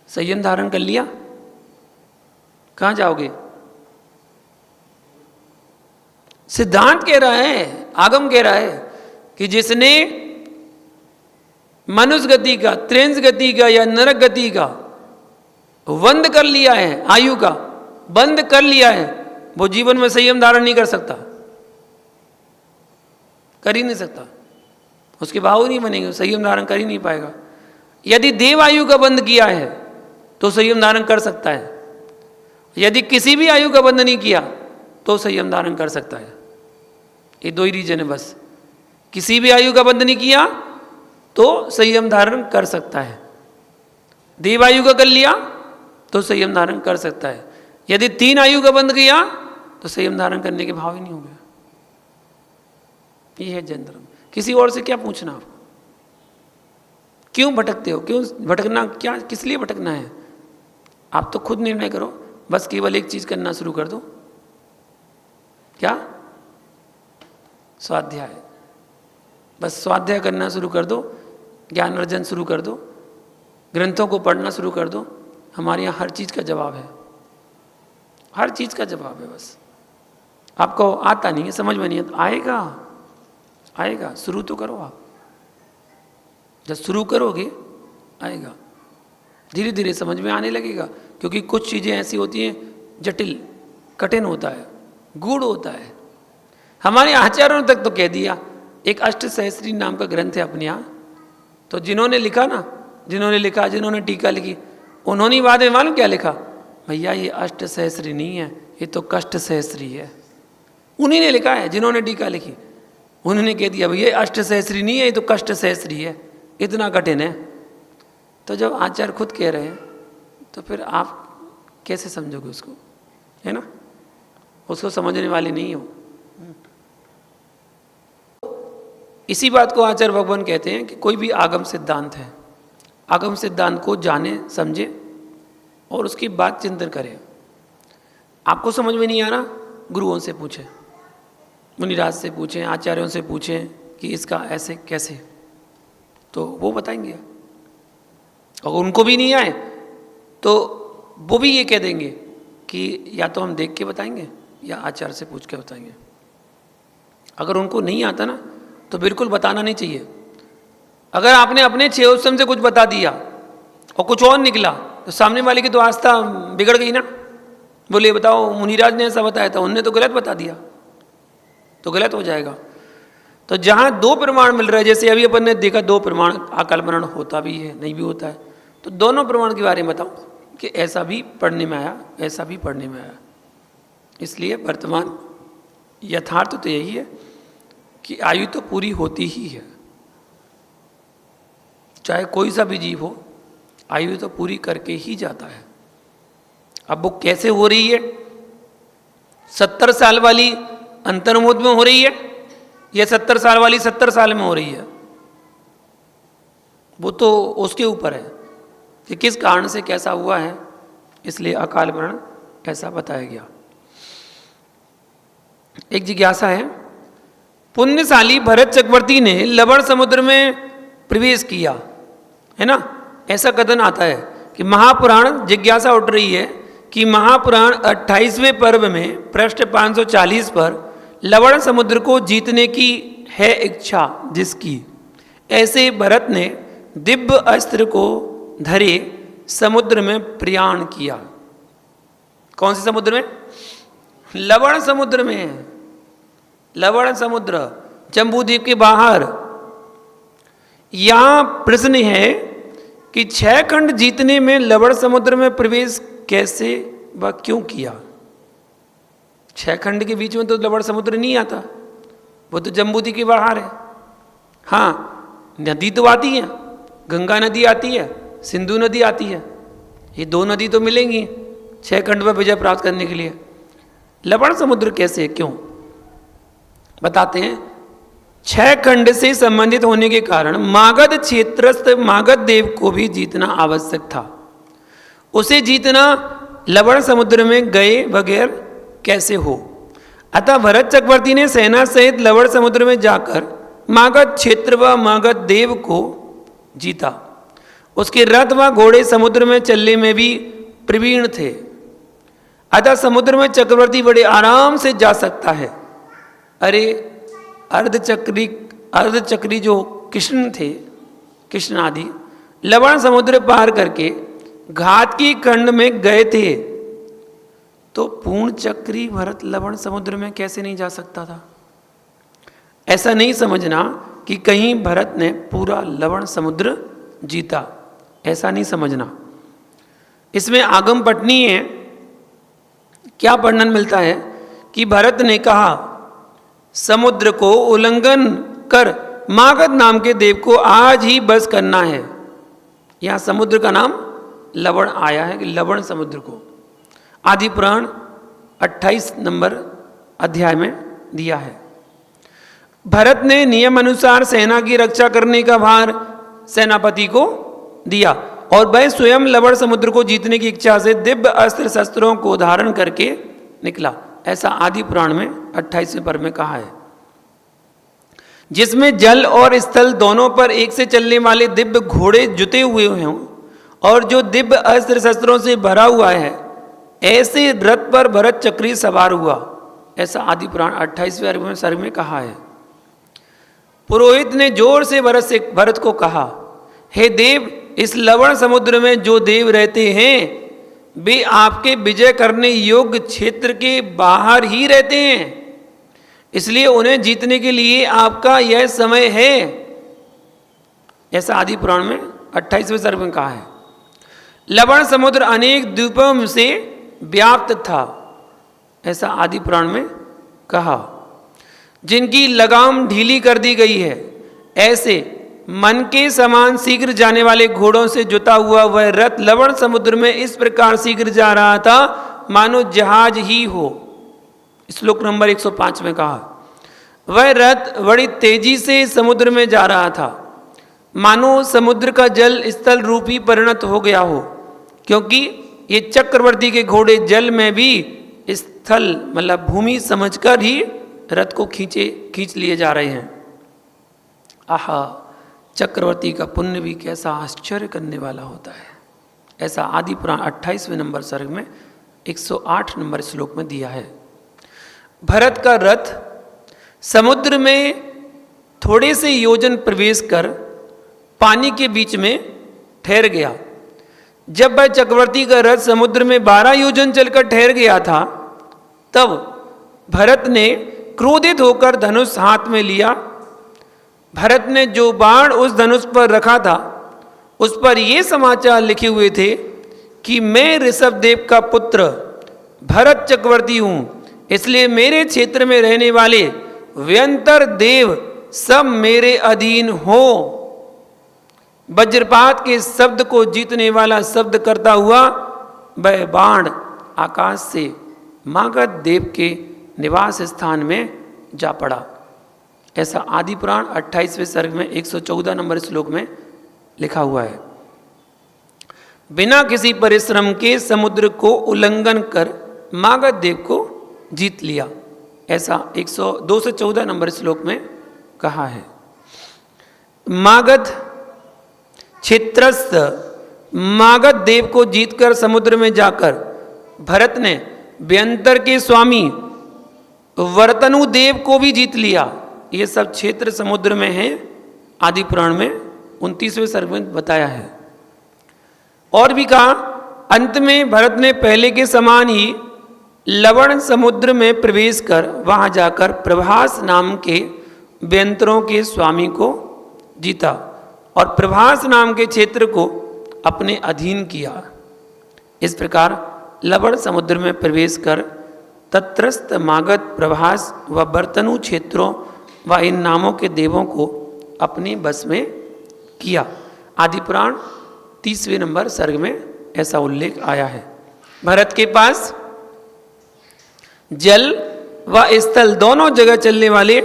संयम धारण कर लिया, कहां जाओगे? सिद्धांत कह रहा है, आगम कह रहा है कि जिसने मनुष्य गति का, त्रिंस गति का या नरक गति का बंद कर लिया है, आयु का बंद कर लिया है, वो जीवन में संयम धारण नहीं कर सकता, कर ही नहीं सकता। उसके भाव नहीं बनेंगे, संयम धारण कर ही नहीं पाएगा। यदि देव आयु का बंद किया है तो संयम धारण कर सकता है, यदि किसी भी आयु का बंद नहीं किया तो संयम धारण कर सकता है। ये दो ही रीजन है बस। किसी भी आयु का बंद नहीं किया तो संयम धारण कर सकता है, देव आयु का कर लिया तो संयम धारण कर सकता है। यदि 3 आयु का बंद किया तो संयम धारण करने के भाव ही नहीं हो गया। ये है जैन धर्म। किसी और से क्या पूछना आपको? क्यों भटकते हो? क्यों भटकना? क्या किस लिए भटकना है? आप तो खुद निर्णय करो। बस केवल एक चीज करना शुरू कर दो। क्या? स्वाध्याय। बस स्वाध्याय करना शुरू कर दो, ज्ञान अर्जन शुरू कर दो, ग्रंथों को पढ़ना शुरू कर दो। हमारे यहाँ हर चीज का जवाब है, हर चीज का जवाब है। बस आपको आता नहीं है, समझ में नहीं आता, आएगा आएगा। शुरू तो करो आप। जब शुरू करोगे आएगा, धीरे धीरे समझ में आने लगेगा। क्योंकि कुछ चीज़ें ऐसी होती हैं, जटिल कठिन होता है, गूढ़ होता है। हमारे आचार्यों तक तो कह दिया। एक अष्टसहस्री नाम का ग्रंथ है अपने यहाँ, तो जिन्होंने लिखा ना, जिन्होंने टीका लिखी, उन्होंने बाद में मालूम क्या लिखा? भैया ये अष्टसहस्री नहीं है, ये तो कष्ट सहस्री है। उन्हीं ने लिखा है, जिन्होंने टीका लिखी उन्होंने कह दिया भैया अष्टसहस्री नहीं है, ये तो कष्ट सहस्री है, इतना कठिन है। तो जब आचार्य खुद कह रहे हैं तो फिर आप कैसे समझोगे उसको, है ना? उसको समझने वाले नहीं हो। इसी बात को आचार्य भगवान कहते हैं कि कोई भी आगम सिद्धांत है, आगम सिद्धांत को जाने समझे और उसकी बात चिंतन करें। आपको समझ में नहीं आ रहा, गुरुओं से पूछें, मुनिराज से पूछें, आचार्यों से पूछें कि इसका ऐसे कैसे, तो वो बताएंगे। अगर उनको भी नहीं आए तो वो भी ये कह देंगे कि या तो हम देख के बताएंगे या आचार्य से पूछ के बताएंगे। अगर उनको नहीं आता ना तो बिल्कुल बताना नहीं चाहिए। अगर आपने अपने छेउसम से कुछ बता दिया और कुछ और निकला तो सामने वाले की तो आस्था बिगड़ गई ना। बोले बताओ मुनिराज ने ऐसा बताया था, उनने तो गलत बता दिया, तो गलत हो जाएगा। तो जहाँ 2 प्रमाण मिल रहे हैं, जैसे अभी अपन ने देखा 2 प्रमाण आकल्पना होता भी है, नहीं भी होता है, तो दोनों प्रमाण के बारे में बताओ कि ऐसा भी पढ़ने में आया, ऐसा भी पढ़ने में आया। इसलिए वर्तमान यथार्थ तो यही है कि आयु तो पूरी होती ही है, चाहे कोई सा भी जीव हो, आयु तो पूरी करके ही जाता है। अब वो कैसे हो रही है? 70 साल वाली अंतर्मुद में हो रही है या 70 साल वाली 70 साल में हो रही है? वो तो उसके ऊपर है कि किस कारण से कैसा हुआ है, इसलिए अकाल मरण ऐसा बताया गया। एक जिज्ञासा है, पुण्यशाली भरत चक्रवर्ती ने लवण समुद्र में प्रवेश किया, है ना, ऐसा कथन आता है कि महापुराण, जिज्ञासा उठ रही है कि महापुराण 28वें पर्व में पृष्ठ 540 पर लवण समुद्र को जीतने की है इच्छा जिसकी, ऐसे भरत ने दिव्य अस्त्र को धरे समुद्र में प्रयाण किया। कौन से समुद्र में? लवण समुद्र में। लवण समुद्र जम्बूद्वीप के बाहर। यहां प्रश्न है कि 6 खंड जीतने में लवण समुद्र में प्रवेश कैसे व क्यों किया? 6 खंड के बीच में तो लवण समुद्र नहीं आता, वो तो जम्बूद्वीप के बाहर है। हाँ, नदी तो आती है, गंगा नदी आती है, सिंधु नदी आती है, ये 2 नदी तो मिलेंगी 6 खंड पर विजय प्राप्त करने के लिए। लवण समुद्र कैसे, क्यों? बताते हैं। 6 खंड से संबंधित होने के कारण मागध क्षेत्रस्थ मागध देव को भी जीतना आवश्यक था। उसे जीतना लवण समुद्र में गए बगैर कैसे हो? अतः भरत चक्रवर्ती ने सेना सहित लवण समुद्र में जाकर मागध क्षेत्र व मागध देव को जीता। उसके रथ व घोड़े समुद्र में चलने में भी प्रवीण थे, अतः समुद्र में चक्रवर्ती बड़े आराम से जा सकता है। अरे अर्धचक्री जो कृष्ण थे, कृष्ण आदि लवण समुद्र पार करके घातकी खंड में गए थे, तो पूर्ण चक्री भरत लवण समुद्र में कैसे नहीं जा सकता था? ऐसा नहीं समझना कि कहीं भरत ने पूरा लवण समुद्र जीता, ऐसा नहीं समझना। इसमें आगम पठनीय है। क्या वर्णन मिलता है कि भरत ने कहा, समुद्र को उल्लंघन कर मागध नाम के देव को आज ही बस करना है। यहां समुद्र का नाम लवण आया है कि लवण समुद्र को आदि पुराण 28 नंबर अध्याय में दिया है। भरत ने नियम अनुसार सेना की रक्षा करने का भार सेनापति को दिया और वह स्वयं लवण समुद्र को जीतने की इच्छा से दिव्य अस्त्र शस्त्रों को धारण करके निकला। ऐसा आदि पुराण में 28वें पर्व में कहा है, जिसमें जल और स्थल दोनों पर एक से चलने वाले दिव्य घोड़े जुते हुए हों और जो दिव्य अस्त्र शस्त्रों से भरा हुआ है, ऐसे रथ पर भरत चक्री सवार हुआ। ऐसा आदि पुराण 28वें सर्ग में कहा है। पुरोहित ने जोर से भरत को कहा, हे देव, इस लवण समुद्र में जो देव रहते हैं वे आपके विजय करने योग्य क्षेत्र के बाहर ही रहते हैं, इसलिए उन्हें जीतने के लिए आपका यह समय है। ऐसा आदि पुराण में 28वें सर्ग में कहा है। लवण समुद्र अनेक द्वीपों से व्याप्त था, ऐसा आदि पुराण में कहा, जिनकी लगाम ढीली कर दी गई है। ऐसे मन के समान शीघ्र जाने वाले घोड़ों से जुता हुआ वह रथ लवण समुद्र में इस प्रकार शीघ्र जा रहा था मानो जहाज ही हो। श्लोक नंबर 105 में कहा, वह रथ बड़ी तेजी से समुद्र में जा रहा था मानो समुद्र का जल स्थल रूपी परिणत हो गया हो, क्योंकि ये चक्रवर्ती के घोड़े जल में भी स्थल मतलब भूमि समझकर ही रथ को खींच लिए जा रहे हैं। आहा, चक्रवर्ती का पुण्य भी कैसा आश्चर्य करने वाला होता है। ऐसा आदि पुराण 28वें नंबर सर्ग में 108 नंबर श्लोक में दिया है। भरत का रथ समुद्र में थोड़े से योजन प्रवेश कर पानी के बीच में ठहर गया। जब वह चक्रवर्ती का रथ समुद्र में 12 योजन चलकर ठहर गया था, तब भरत ने क्रोधित होकर धनुष हाथ में लिया। भरत ने जो बाण उस धनुष पर रखा था, उस पर ये समाचार लिखे हुए थे कि मैं ऋषभदेव का पुत्र भरत चक्रवर्ती हूं, इसलिए मेरे क्षेत्र में रहने वाले व्यंतर देव सब मेरे अधीन हो। वज्रपात के शब्द को जीतने वाला शब्द करता हुआ वह बाण आकाश से मागध देव के निवास स्थान में जा पड़ा। ऐसा आदि पुराण 28वें सर्ग में 114 नंबर श्लोक में लिखा हुआ है। बिना किसी परिश्रम के समुद्र को उल्लंघन कर मागध देव को जीत लिया, ऐसा 214 नंबर श्लोक में कहा है। मागध क्षेत्रस्थ मागध देव को जीतकर समुद्र में जाकर भरत ने व्यंतर के स्वामी वर्तनु देव को भी जीत लिया। ये सब क्षेत्र समुद्र में है, आदि पुराण में 29वें सर्ग में बताया है। और भी कहा, अंत में भरत ने पहले के समान ही लवण समुद्र में प्रवेश कर वहां जाकर प्रभास नाम के व्यंतरों के स्वामी को जीता और प्रभास नाम के क्षेत्र को अपने अधीन किया। इस प्रकार लवण समुद्र में प्रवेश कर तत्रस्थ मागध, प्रभास व वर्तनु क्षेत्रों व इन नामों के देवों को अपने बस में किया। आदि पुराण 30वें नंबर सर्ग में ऐसा उल्लेख आया है। भरत के पास जल व स्थल दोनों जगह चलने वाले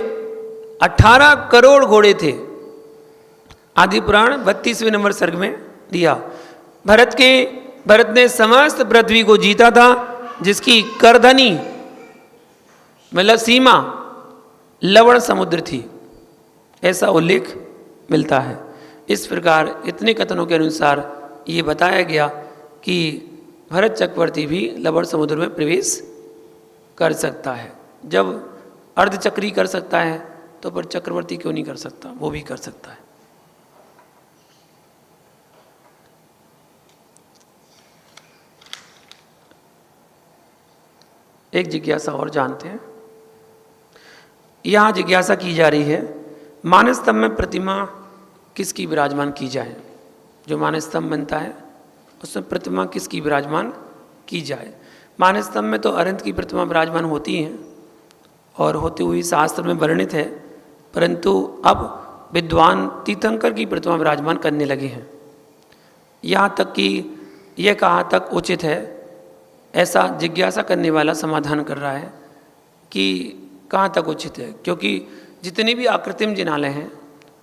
18 करोड़ घोड़े थे। आदि पुराण 32वें नंबर सर्ग में दिया। भरत ने समस्त पृथ्वी को जीता था, जिसकी करधनी मतलब सीमा लवण समुद्र थी, ऐसा उल्लेख मिलता है। इस प्रकार इतने कथनों के अनुसार ये बताया गया कि भरत चक्रवर्ती भी लवण समुद्र में प्रवेश कर सकता है। जब अर्धचक्री कर सकता है तो पर चक्रवर्ती क्यों नहीं कर सकता, वो भी कर सकता है। एक जिज्ञासा और जानते हैं। यहाँ जिज्ञासा की जा रही है, मानस स्तंभ में प्रतिमा किसकी विराजमान की जाए। जो मानस स्तंभ बनता है उसमें प्रतिमा किसकी विराजमान की जाए। मानस स्तंभ में तो अरंत की प्रतिमा विराजमान होती हैं और होती हुई शास्त्र में वर्णित है, परंतु अब विद्वान तीर्थंकर की प्रतिमा विराजमान करने लगे हैं। यहाँ तक कि यह कहाँ तक उचित है, ऐसा जिज्ञासा करने वाला समाधान कर रहा है कि कहाँ तक उचित है, क्योंकि जितने भी आकृतिम जिनालय हैं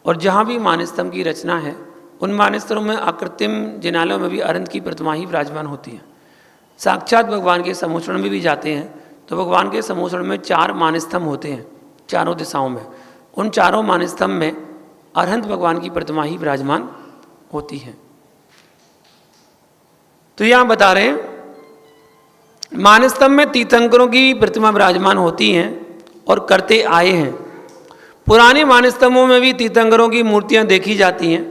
और जहाँ भी मानस्तंभ की रचना है, उन मानस्तरों में आकृतिम जिनालयों में भी अरंत की प्रतिमा ही विराजमान होती है। साक्षात भगवान के समोषण में भी जाते हैं तो भगवान के समोषण में 4 मानस्तंभ होते हैं चारों दिशाओं में। उन चारों मानस्तंभ में अरहंत भगवान की प्रतिमा ही विराजमान होती है। तो यहाँ बता रहे हैं मानस्तंभ में तीर्थंकरों की प्रतिमा विराजमान होती हैं और करते आए हैं। पुराने मानस्तंभों में भी तीर्थंकरों की मूर्तियां देखी जाती हैं,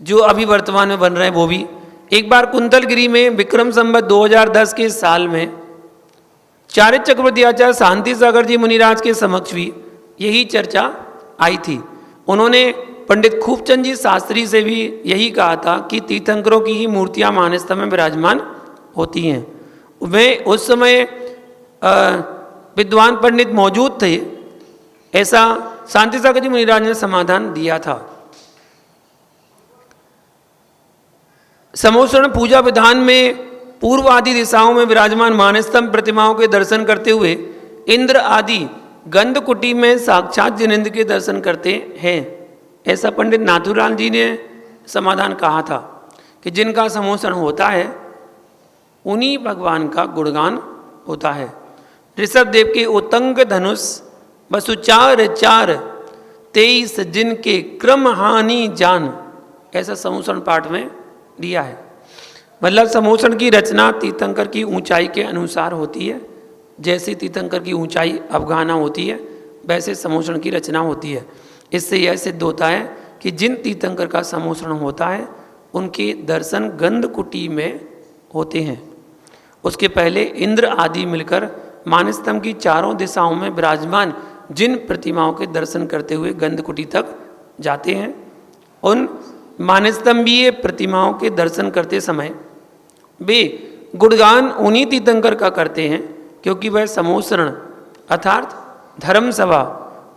जो अभी वर्तमान में बन रहे हैं वो भी। एक बार कुंतलगिरी में विक्रम संवत 2010 के साल में चारित्र चक्रवर्ती आचार्य शांति सागर जी मुनिराज के समक्ष भी यही चर्चा आई थी। उन्होंने पंडित खूबचंद जी शास्त्री से भी यही कहा था कि तीर्थंकरों की ही मूर्तियां मानस्तंभ में विराजमान होती हैं। वे उस समय विद्वान पंडित मौजूद थे, ऐसा शांति सागर जी मुनिराज ने समाधान दिया था। समोषण पूजा विधान में पूर्व आदि दिशाओं में विराजमान मानस्तंभ प्रतिमाओं के दर्शन करते हुए इंद्र आदि गंधकुटी में साक्षात जिनेंद्र के दर्शन करते हैं, ऐसा पंडित नाथुराम जी ने समाधान कहा था कि जिनका समोषण होता है उन्हीं भगवान का गुणगान होता है। ऋषभ देव के उतंग धनुष बसुचार चार 23 जिनके क्रम हानि जान, ऐसा समोषण पाठ में दिया है। मतलब समोषण की रचना तीर्थंकर की ऊंचाई के अनुसार होती है। जैसे तीर्थंकर की ऊंचाई अवगाहना होती है वैसे समोषण की रचना होती है। इससे यह सिद्ध होता है कि जिन तीर्थंकर का समोषण होता है उनके दर्शन गंधकुटी में होते हैं। उसके पहले इंद्र आदि मिलकर मानस्तंभ की चारों दिशाओं में विराजमान जिन प्रतिमाओं के दर्शन करते हुए गंधकुटी तक जाते हैं, उन मानस्तंभीय प्रतिमाओं के दर्शन करते समय वे गुणगान उन्हीं तीर्थंकर का करते हैं, क्योंकि वह समोषण अर्थात धर्म सभा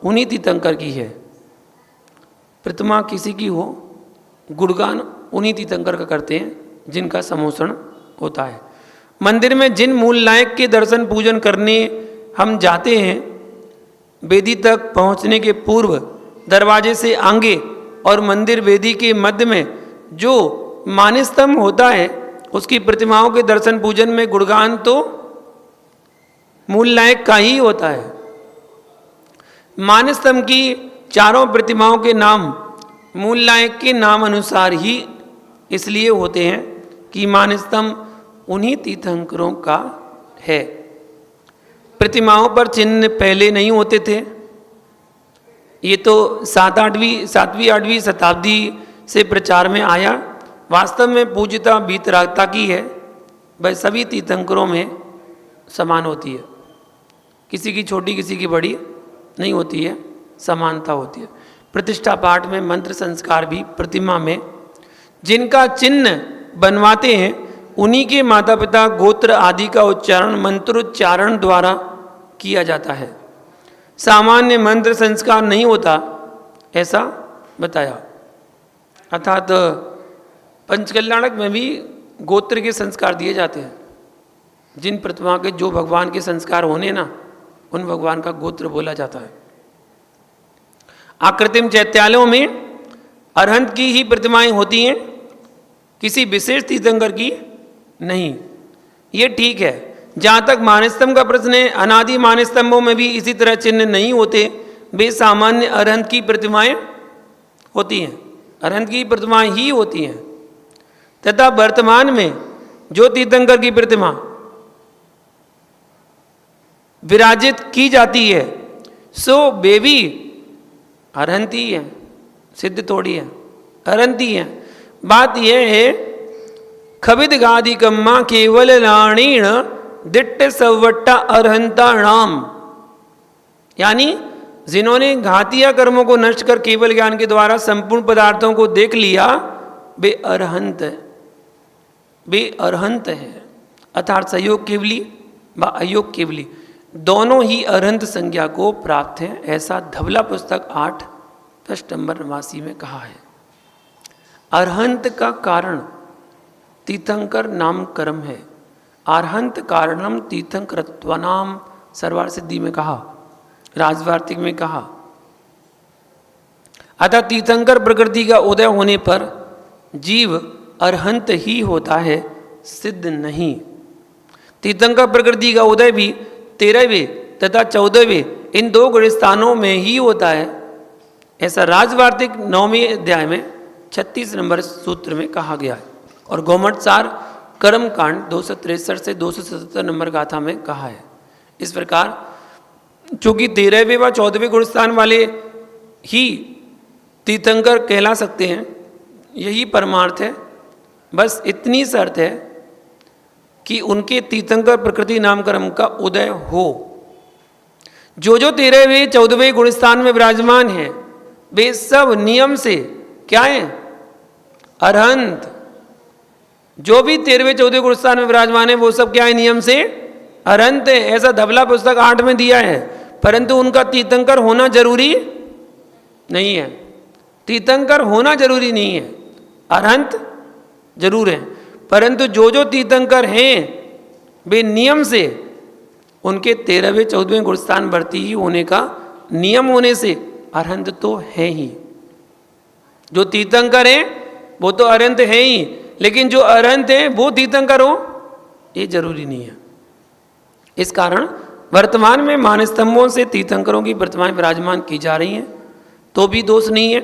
उन्हीं तीर्थंकर की है। प्रतिमा किसी की हो, गुणगान उन्हीं तीर्थंकर का करते हैं जिनका समोषण होता है। मंदिर में जिन मूल नायक के दर्शन पूजन करने हम जाते हैं, वेदी तक पहुंचने के पूर्व दरवाजे से आगे और मंदिर वेदी के मध्य में जो मानस्तंभ होता है उसकी प्रतिमाओं के दर्शन पूजन में गुणगान तो मूल नायक का ही होता है। मानस्तंभ की चारों प्रतिमाओं के नाम मूल नायक के नाम अनुसार ही इसलिए होते हैं कि मानस्तंभ उन्हीं तीर्थंकरों का है। प्रतिमाओं पर चिन्ह पहले नहीं होते थे। ये तो 7वीं 8वीं शताब्दी से प्रचार में आया। वास्तव में पूज्यता वीतरागता की है, वह सभी तीर्थंकरों में समान होती है, किसी की छोटी किसी की बड़ी नहीं होती है, समानता होती है। प्रतिष्ठा पाठ में मंत्र संस्कार भी प्रतिमा में जिनका चिन्ह बनवाते हैं उन्हीं के माता पिता गोत्र आदि का उच्चारण मंत्रोच्चारण द्वारा किया जाता है। सामान्य मंत्र संस्कार नहीं होता ऐसा बताया। अर्थात पंचकल्याणक में भी गोत्र के संस्कार दिए जाते हैं। जिन प्रतिमा के जो भगवान के संस्कार होने ना, उन भगवान का गोत्र बोला जाता है। आकृतिम चैत्यालयों में अरहंत की ही प्रतिमाएं होती हैं, किसी विशेष तीर्थंकर की नहीं। ये ठीक है। जहाँ तक मानस्तंभ का प्रश्न है, अनादि मानस्तंभों में भी इसी तरह चिन्ह नहीं होते, वे सामान्य अरहंत की प्रतिमाएं होती हैं, अरहंत की प्रतिमाएं ही होती हैं। तथा वर्तमान में जो तीर्थंकर की प्रतिमा विराजित की जाती है सो वे भी अरहंत ही है, सिद्ध थोड़ी है, अरहंत ही है। बात यह है खबिद गादि कम्मा केवल लाणीण दिट्ट सवट्टा अरहंता नाम, यानी जिन्होंने घातिया कर्मों को नष्ट कर केवल ज्ञान के द्वारा संपूर्ण पदार्थों को देख लिया, वे अरहंत है, वे अरहंत है। अर्थात सहयोग केवली व अयोग केवली दोनों ही अरहंत संज्ञा को प्राप्त है, ऐसा धवला पुस्तक 8 पृष्ठ नंबर 89 में कहा है। अरहंत का कारण तीर्थंकर नाम कर्म है। अरहंत कारणम तीर्थंकरत्वानाम सर्वार सिद्धि में कहा, राजवार्तिक में कहा। अतः तीर्थंकर प्रकृति का उदय होने पर जीव अरहंत ही होता है, सिद्ध नहीं। तीर्थंकर प्रकृति का उदय भी 13वें तथा 14वें इन 2 गुण स्थानों में ही होता है, ऐसा राजवार्तिक 9वें अध्याय में 36 नंबर सूत्र में कहा गया है। और गोमटसार कर्म कांड 263 से 277 नंबर गाथा में कहा है। इस प्रकार चूंकि 13वें व 14वें गुणस्थान वाले ही तीर्थंकर कहला सकते हैं, यही परमार्थ है। बस इतनी शर्त है कि उनके तीर्थंकर प्रकृति नाम कर्म का उदय हो। जो 13वें 14वें गुणस्थान में विराजमान है वे सब नियम से क्या है? अरहंत। जो भी 13वें 14वें गुणस्थान में विराजमान है वो सब क्या है? नियम से अरहंत है। ऐसा धवला पुस्तक 8 में दिया है। परंतु उनका तीर्थंकर होना जरूरी नहीं है। तीर्थंकर होना जरूरी नहीं है, अरहंत जरूर है। परंतु जो तीर्थंकर हैं वे नियम से उनके 13वें 14वें गुणस्थान भर्ती ही होने का नियम होने से अरहंत तो है ही। जो तीर्थंकर हैं वो तो अरहंत है ही, लेकिन जो अरहंत है वो तीर्थंकर हो ये जरूरी नहीं है। इस कारण वर्तमान में मानस्तंभों से तीर्थंकरों की प्रतिमाएं विराजमान की जा रही हैं तो भी दोष नहीं है,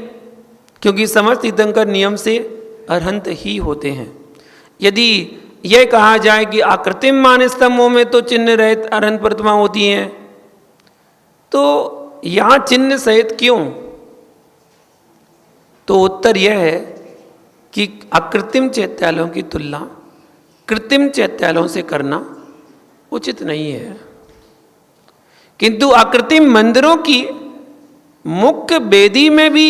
क्योंकि समस्त तीर्थंकर नियम से अरहंत ही होते हैं। यदि यह कहा जाए कि आकृतिम मानस्तंभों में तो चिन्ह रहित अरहंत प्रतिमा होती हैं, तो यहाँ चिन्ह सहित क्यों? तो उत्तर यह है कि अकृत्रिम चैत्यालयों की तुलना कृत्रिम चैत्यालयों से करना उचित नहीं है। किंतु अकृत्रिम मंदिरों की मुख्य वेदी में भी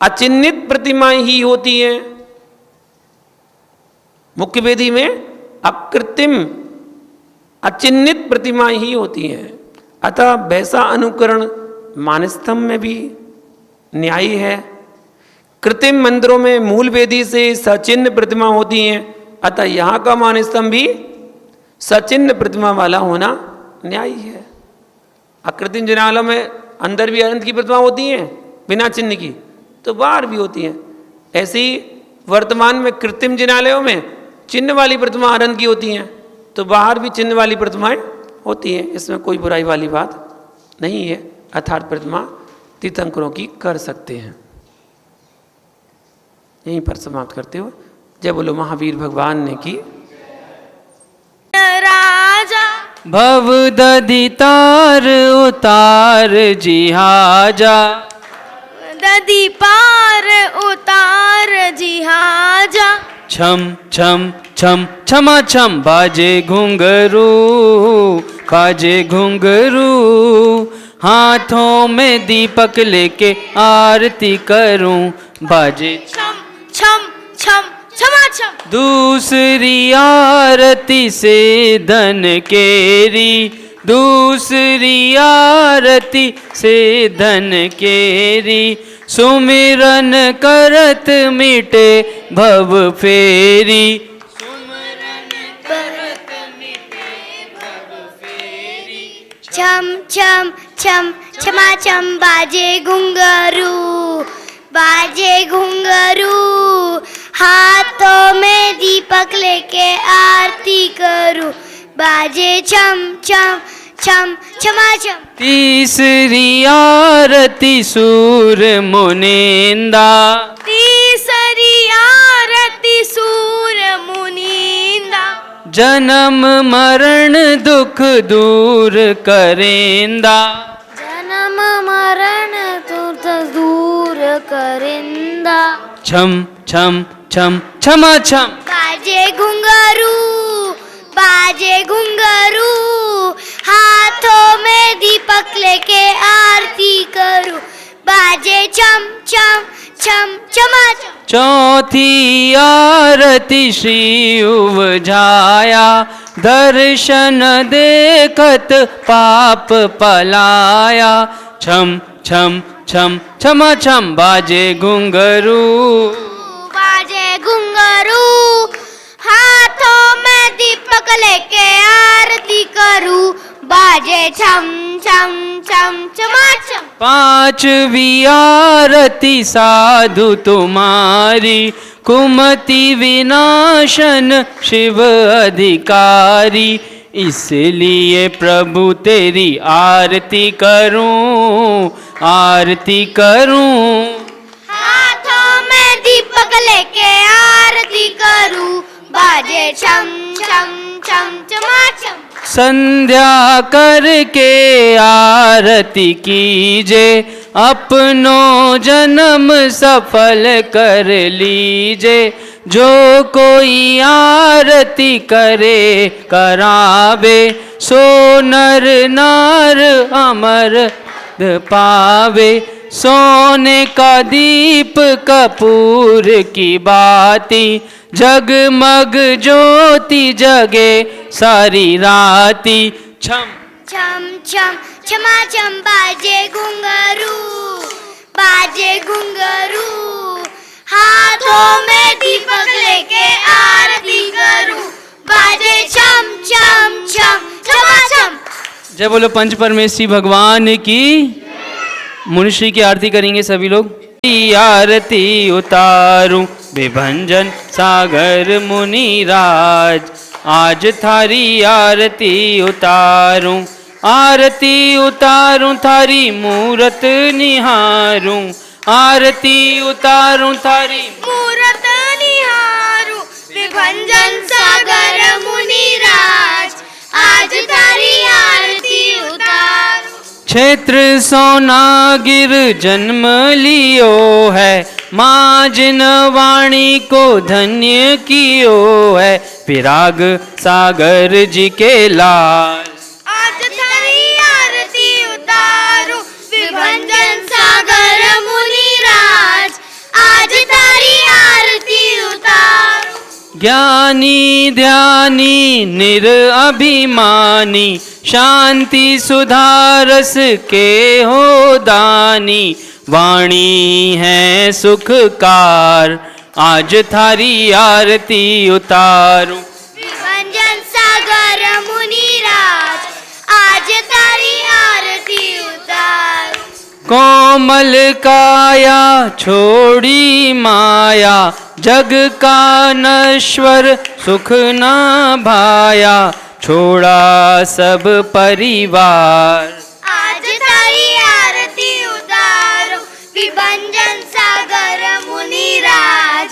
अचिन्हित प्रतिमाएं ही होती हैं। मुख्य वेदी में अकृत्रिम अचिन्हित प्रतिमाएं ही होती हैं। अतः वैसा अनुकरण मानस्तंभ में भी न्यायी है। कृत्रिम मंदिरों में मूल वेदी से सचिन्ह प्रतिमा होती हैं, अतः यहाँ का मानस्तंभ भी सचिन्ह प्रतिमा वाला होना न्यायी है। अकृत्रिम जिनालयों में अंदर भी अनंत की प्रतिमा होती हैं बिना चिन्ह की, तो बाहर भी होती हैं। ऐसे ही वर्तमान में कृत्रिम जिनालयों में चिन्ह वाली प्रतिमा आनंद की होती हैं, तो बाहर भी चिन्ह वाली प्रतिमाएं होती हैं। इसमें कोई बुराई वाली बात नहीं है। अर्थात प्रतिमा तीर्थंकरों की कर सकते हैं। यहीं पर समाप्त करते हो। जय बोलो महावीर भगवान ने की। राजा भव दधि तार उतार जिहाजा, ददी पार उतार जिहाजा। छम छम छम छमा छम बाजे घुंघरू, बाजे घुंघरू, हाथों में दीपक लेके आरती करूं, बाजे छम छम छम छमा छम। दूसरी आरती से धन केरी, दूसरी आरती से धन केरी, सुमिरन करत मिटे भव फेरी, सुमिरन करत मिटे भव फेरी। छम छम छम छमा छम बाजे घुंघरू, बाजे घुंघरू, हाथों में दीपक लेके आरती करूं, बाजे छम छम छम छमा छम। तीसरी आरती सूर मुनिंदा, तीसरी आरती सूर मुनिंदा, जन्म मरण दुख दूर करेंदा, जन्म मरण दुख दूर करेंदा। छम छम छम छमा छम बाजे घुंघरू, बाजे घुंघरू, हाथों में दीपक लेके आरती करूं, बाजे छम छम छम छमा छम। चौथी आरती श्री उवझाया, दर्शन देखत पाप पलाया, छम छम छम छमा छम बाजे घुंघरू, बाजे घुंघरू, हाथों में दीपक लेके आरती करूं, बाजे छम छम छम छमा छम। पांचवी आरती साधु तुम्हारी, कुमति विनाशन शिव अधिकारी, इसलिए प्रभु तेरी आरती करूं, आरती करूं। हाथों में दीपक लेके आरती करूं, बाजे छम छम छम छमा छम। संध्या करके आरती कीजे, अपनो जन्म सफल कर लीजे, जो कोई आरती करे करावे, सो नर नार अमर पावे, सोने का दीप कपूर की बाती, जगमग ज्योति जगे सारी राती, छम छम छम छमा छम बाजे घुंघरू, बाजे घुंघरू, हाथों में दीपक लेके आरती करूं, बाजे छम छम छम छमा छम। जय बोलो पंच परमेश्वरी भगवान की। मुनिश्री की आरती करेंगे सभी लोग। आरती उतारूं विभंजन सागर मुनिराज, आज थारी आरती उतारूं, आरती उतारूं थारी मूरत निहारूं, आरती उतारूं थारी मूरत निहारूं, विभंजन सागर मुनिराज, आज तारी आरती उतारूं। क्षेत्र सोनागिर जन्म लियो है, माँ जिन वाणी को धन्य कियो है, विराग सागर जी के लाल, आज तारी आरती उतारूं, विभंजन सागर मुनिराज, आज तारी आरती उतारूं। ज्ञानी ध्यानी निरअभिमानी, शांति सुधारस के हो दानी, वाणी है सुखकार, आज थारी आरती उतारूं, विभंजन सागर मुनिराज, आज तारी आरती उतारूं। कोमल काया छोड़ी माया, जग का नश्वर सुख न भाया, छोड़ा सब परिवार। आज तारी आरती उतारो विभंजन सागर मुनिराज,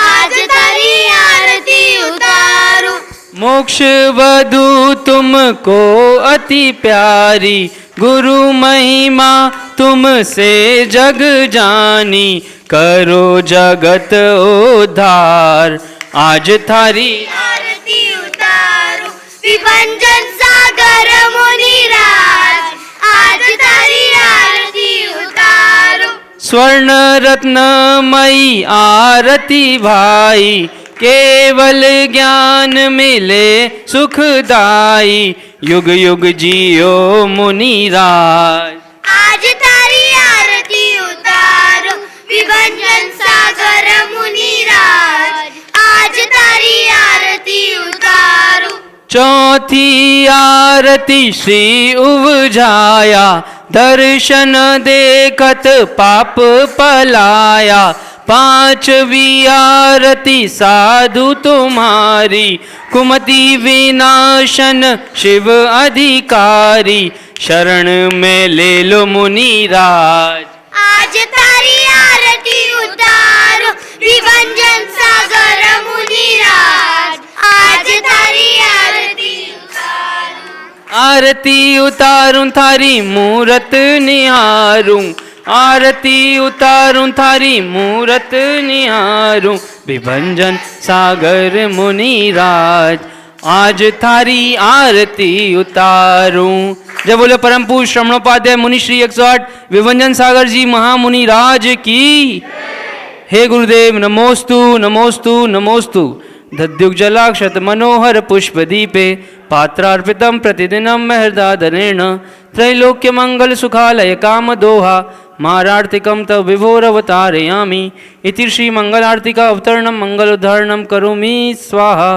आज तारी आरती उतारो। मोक्ष वधु तुमको अति प्यारी, गुरु महिमा तुमसे जग जानी, करो जगत उद्धार। आज थारी आरती उतारो विभंजन सागर मुनिराज, आज तारी आरती उतारो। स्वर्ण रत्नमयी आरती भाई, केवल ज्ञान मिले सुखदाई, युग युग जियो मुनिराज। आज तारी आरती उतारो विभंजन सागर मुनिराज, आज तारी आरती उतारो। चौथी आरती श्री उवजाया, दर्शन देखत पाप पलाया, पांचवी आरती साधु तुम्हारी, कुमति विनाशन शिव अधिकारी, शरण में ले लो मुनिराज। आज तारी आरती उतारो विभंजन सागर मुनिराज, आज तारी आरती उतारो। आरती उतारूं थारी मूरत निहारूं, आरती उतारूं थारी मूरत निहारूं, विभंजन सागर मुनिराज, आज थारी आरती उतारूं। जब बोले परम पूज्य श्रवणोपाध्याय मुनि श्री 108 विभंजन सागर जी महामुनि राज की। हे गुरुदेव नमोस्तु नमोस्तु नमोस्तु। दद्युग जलाक्षत मनोहर पुष्प दीपे, पात्रार्पितम प्रतिदिनम महर्दादनेन, त्रैलोक्य मंगल सुखालय काम दोहा, मारार्तिकम तव विभोरवतारयामि। इति श्री मंगलार्तिका अवतरणम मंगलोद्धारणम करोमि स्वाहा।